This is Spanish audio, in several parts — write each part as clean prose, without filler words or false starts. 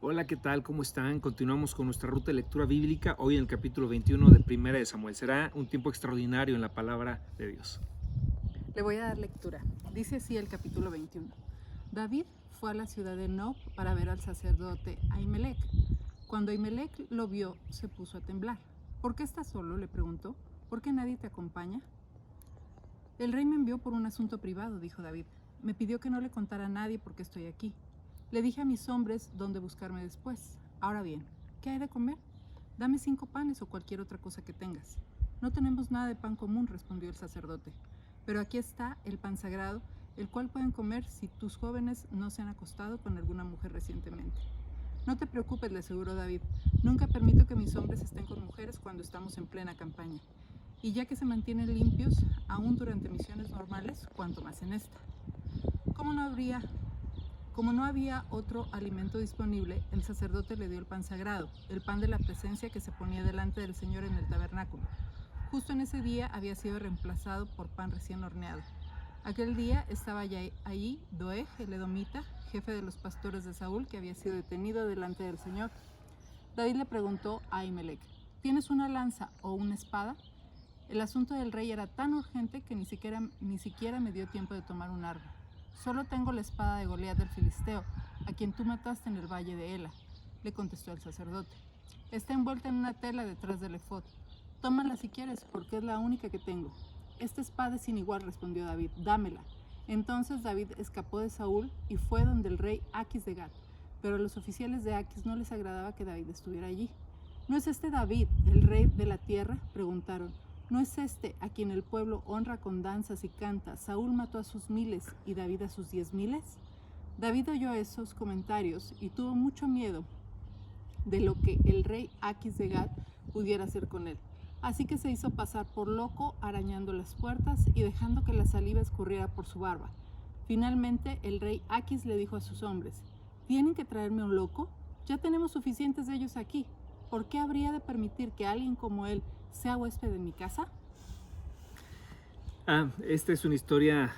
Hola, ¿qué tal? ¿Cómo están? Continuamos con nuestra ruta de lectura bíblica, hoy en el capítulo 21 de Primera de Samuel. Será un tiempo extraordinario en la palabra de Dios. Le voy a dar lectura. Dice así el capítulo 21. David fue a la ciudad de Nob para ver al sacerdote Ahimelech. Cuando Ahimelech lo vio, se puso a temblar. ¿Por qué estás solo?, le preguntó. ¿Por qué nadie te acompaña? El rey me envió por un asunto privado, dijo David. Me pidió que no le contara a nadie por qué estoy aquí. Le dije a mis hombres dónde buscarme después. Ahora bien, ¿qué hay de comer? Dame 5 panes o cualquier otra cosa que tengas. No tenemos nada de pan común, respondió el sacerdote. Pero aquí está el pan sagrado, el cual pueden comer si tus jóvenes no se han acostado con alguna mujer recientemente. No te preocupes, le aseguró David. Nunca permito que mis hombres estén con mujeres cuando estamos en plena campaña. Y ya que se mantienen limpios, aún durante misiones normales, cuanto más en esta. Como no había otro alimento disponible, el sacerdote le dio el pan sagrado, el pan de la presencia que se ponía delante del Señor en el tabernáculo. Justo en ese día había sido reemplazado por pan recién horneado. Aquel día estaba ya allí Doeg, el edomita, jefe de los pastores de Saúl, que había sido detenido delante del Señor. David le preguntó a Ahimelech, ¿tienes una lanza o una espada? El asunto del rey era tan urgente que ni siquiera me dio tiempo de tomar un arma. Solo tengo la espada de Goliat del Filisteo, a quien tú mataste en el valle de Ela, le contestó el sacerdote. Está envuelta en una tela detrás del efod. Tómala si quieres, porque es la única que tengo. Esta espada es sin igual, respondió David. Dámela. Entonces David escapó de Saúl y fue donde el rey Aquis de Gat. Pero a los oficiales de Aquis no les agradaba que David estuviera allí. ¿No es este David, el rey de la tierra?, preguntaron. ¿No es este a quien el pueblo honra con danzas y canta? Saúl mató a sus miles y David a sus 10,000. David oyó esos comentarios y tuvo mucho miedo de lo que el rey Aquis de Gat pudiera hacer con él. Así que se hizo pasar por loco, arañando las puertas y dejando que la saliva escurriera por su barba. Finalmente el rey Aquis le dijo a sus hombres, ¿tienen que traerme un loco? Ya tenemos suficientes de ellos aquí. ¿Por qué habría de permitir que alguien como él sea huésped de mi casa? Esta es una historia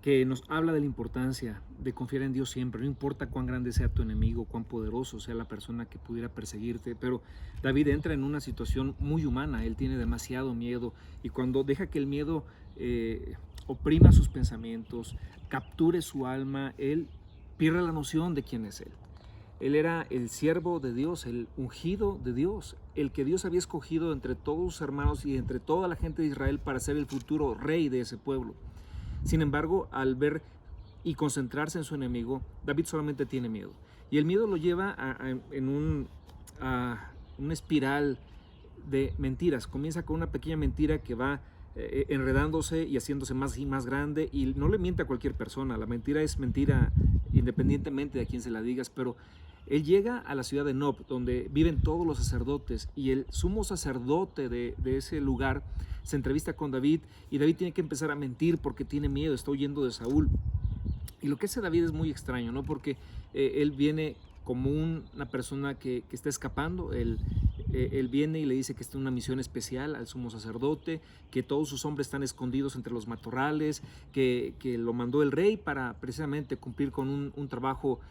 que nos habla de la importancia de confiar en Dios siempre, no importa cuán grande sea tu enemigo, cuán poderoso sea la persona que pudiera perseguirte, pero David entra en una situación muy humana, él tiene demasiado miedo y cuando deja que el miedo oprima sus pensamientos, capture su alma, él pierde la noción de quién es él. Él era el siervo de Dios, el ungido de Dios, el que Dios había escogido entre todos sus hermanos y entre toda la gente de Israel para ser el futuro rey de ese pueblo. Sin embargo, al ver y concentrarse en su enemigo, David solamente tiene miedo. Y el miedo lo lleva en una espiral de mentiras. Comienza con una pequeña mentira que va enredándose y haciéndose más y más grande, y no le miente a cualquier persona. La mentira es mentira independientemente de a quién se la digas, pero él llega a la ciudad de Nob, donde viven todos los sacerdotes, y el sumo sacerdote de ese lugar se entrevista con David, y David tiene que empezar a mentir porque tiene miedo, está huyendo de Saúl. Y lo que hace David es muy extraño, ¿no? Porque él viene como una persona que está escapando. Él viene y le dice que está en una misión especial al sumo sacerdote, que todos sus hombres están escondidos entre los matorrales, que lo mandó el rey para precisamente cumplir con un trabajo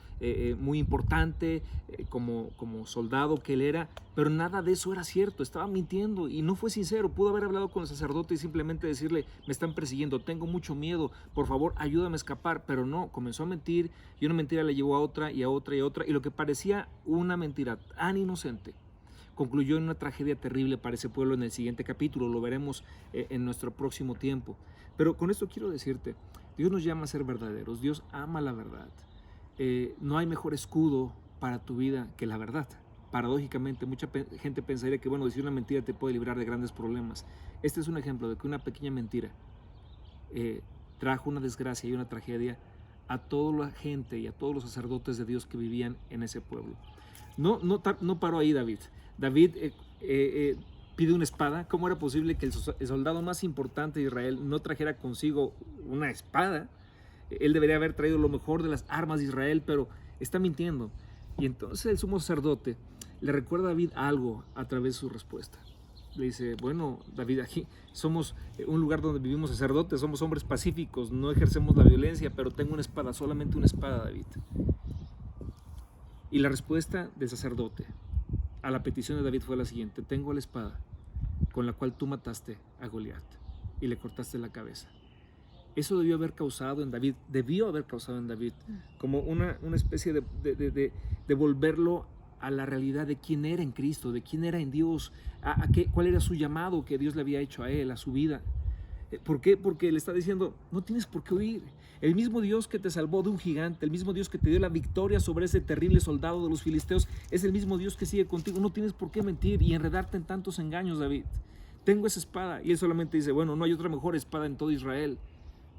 muy importante como soldado que él era, pero nada de eso era cierto, estaba mintiendo y no fue sincero. Pudo haber hablado con el sacerdote y simplemente decirle, me están persiguiendo, tengo mucho miedo, por favor ayúdame a escapar, pero no, comenzó a mentir y una mentira le llevó a otra y a otra y a otra, y lo que parecía una mentira tan inocente concluyó en una tragedia terrible para ese pueblo en el siguiente capítulo. Lo veremos en nuestro próximo tiempo. Pero con esto quiero decirte, Dios nos llama a ser verdaderos, Dios ama la verdad. No hay mejor escudo para tu vida que la verdad. Paradójicamente, mucha gente pensaría que, bueno, decir una mentira te puede librar de grandes problemas. Este es un ejemplo de que una pequeña mentira trajo una desgracia y una tragedia a toda la gente y a todos los sacerdotes de Dios que vivían en ese pueblo. No paró ahí David. David pide una espada. ¿Cómo era posible que el soldado más importante de Israel no trajera consigo una espada? Él debería haber traído lo mejor de las armas de Israel, pero está mintiendo. Y entonces el sumo sacerdote le recuerda a David algo a través de su respuesta. Le dice, bueno, David, aquí somos un lugar donde vivimos sacerdotes, somos hombres pacíficos, no ejercemos la violencia, pero tengo una espada, solamente una espada, David. Y la respuesta del sacerdote a la petición de David fue la siguiente: tengo la espada con la cual tú mataste a Goliat y le cortaste la cabeza. Eso debió haber causado en David como una especie de volverlo a la realidad de quién era en Cristo, de quién era en Dios, cuál era su llamado que Dios le había hecho a él, a su vida. ¿Por qué? Porque le está diciendo, no tienes por qué huir. El mismo Dios que te salvó de un gigante, el mismo Dios que te dio la victoria sobre ese terrible soldado de los filisteos, es el mismo Dios que sigue contigo. No tienes por qué mentir y enredarte en tantos engaños, David. Tengo esa espada. Y él solamente dice, bueno, no hay otra mejor espada en todo Israel.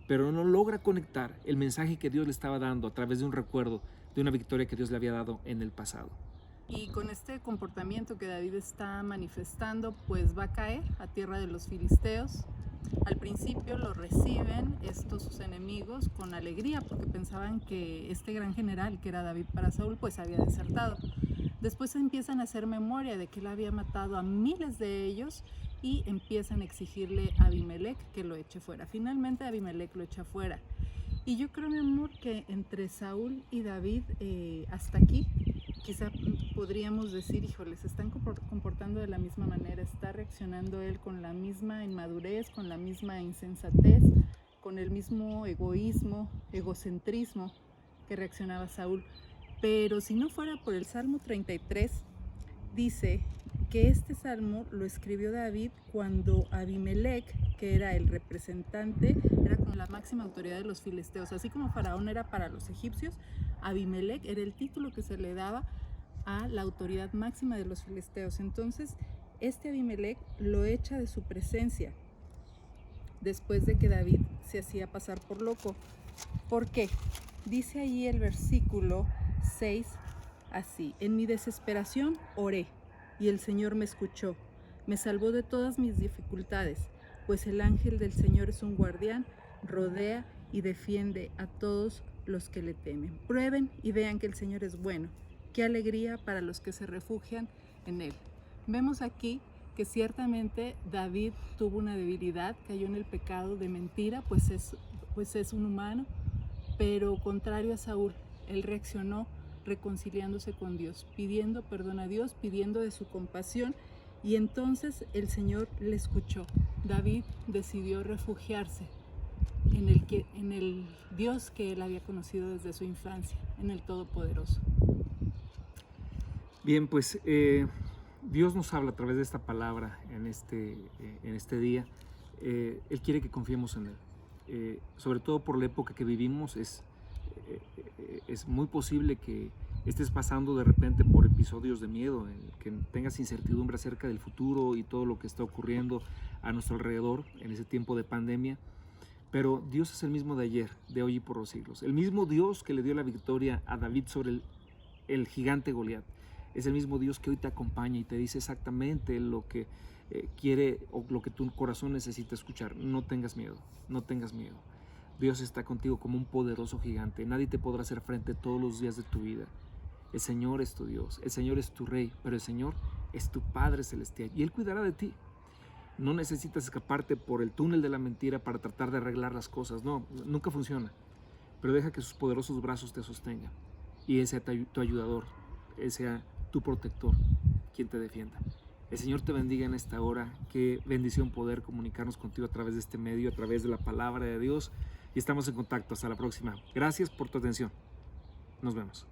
Pero no logra conectar el mensaje que Dios le estaba dando a través de un recuerdo de una victoria que Dios le había dado en el pasado. Y con este comportamiento que David está manifestando, pues va a caer a tierra de los filisteos. Al principio lo reciben estos sus enemigos con alegría porque pensaban que este gran general que era David para Saúl pues había desertado. Después empiezan a hacer memoria de que él había matado a miles de ellos y empiezan a exigirle a Abimelec que lo eche fuera. Finalmente Abimelec lo echa fuera. Y yo creo, mi amor, que entre Saúl y David hasta aquí quizá podríamos decir, híjole, se están comportando de la misma manera, está reaccionando él con la misma inmadurez, con la misma insensatez, con el mismo egoísmo, egocentrismo que reaccionaba Saúl. Pero si no fuera por el Salmo 33, dice que este salmo lo escribió David cuando Abimelec, que era el representante, era como la máxima autoridad de los filisteos. Así como Faraón era para los egipcios, Abimelec era el título que se le daba a la autoridad máxima de los filisteos. Entonces, este Abimelec lo echa de su presencia después de que David se hacía pasar por loco. ¿Por qué? Dice ahí el versículo 6 así: en mi desesperación oré y el Señor me escuchó, me salvó de todas mis dificultades, pues el ángel del Señor es un guardián, rodea y defiende a todos los que le temen. Prueben y vean que el Señor es bueno. Qué alegría para los que se refugian en Él. Vemos aquí que ciertamente David tuvo una debilidad, cayó en el pecado de mentira, pues es un humano, pero contrario a Saúl, él reaccionó reconciliándose con Dios, pidiendo perdón a Dios, pidiendo de su compasión, y entonces el Señor le escuchó. David decidió refugiarse en el Dios que él había conocido desde su infancia, en el Todopoderoso. Bien, pues Dios nos habla a través de esta palabra en este día. Él quiere que confiemos en Él. Sobre todo por la época que vivimos, es muy posible que estés pasando de repente por episodios de miedo, que tengas incertidumbre acerca del futuro y todo lo que está ocurriendo a nuestro alrededor en ese tiempo de pandemia. Pero Dios es el mismo de ayer, de hoy y por los siglos. El mismo Dios que le dio la victoria a David sobre el gigante Goliat. Es el mismo Dios que hoy te acompaña y te dice exactamente lo que quiere o lo que tu corazón necesita escuchar. No tengas miedo, no tengas miedo. Dios está contigo como un poderoso gigante. Nadie te podrá hacer frente todos los días de tu vida. El Señor es tu Dios, el Señor es tu Rey, pero el Señor es tu Padre Celestial y Él cuidará de ti. No necesitas escaparte por el túnel de la mentira para tratar de arreglar las cosas. No, nunca funciona. Pero deja que sus poderosos brazos te sostengan y Él sea tu ayudador, Él sea tu protector, quien te defienda. El Señor te bendiga en esta hora. Qué bendición poder comunicarnos contigo a través de este medio, a través de la palabra de Dios. Y estamos en contacto. Hasta la próxima. Gracias por tu atención. Nos vemos.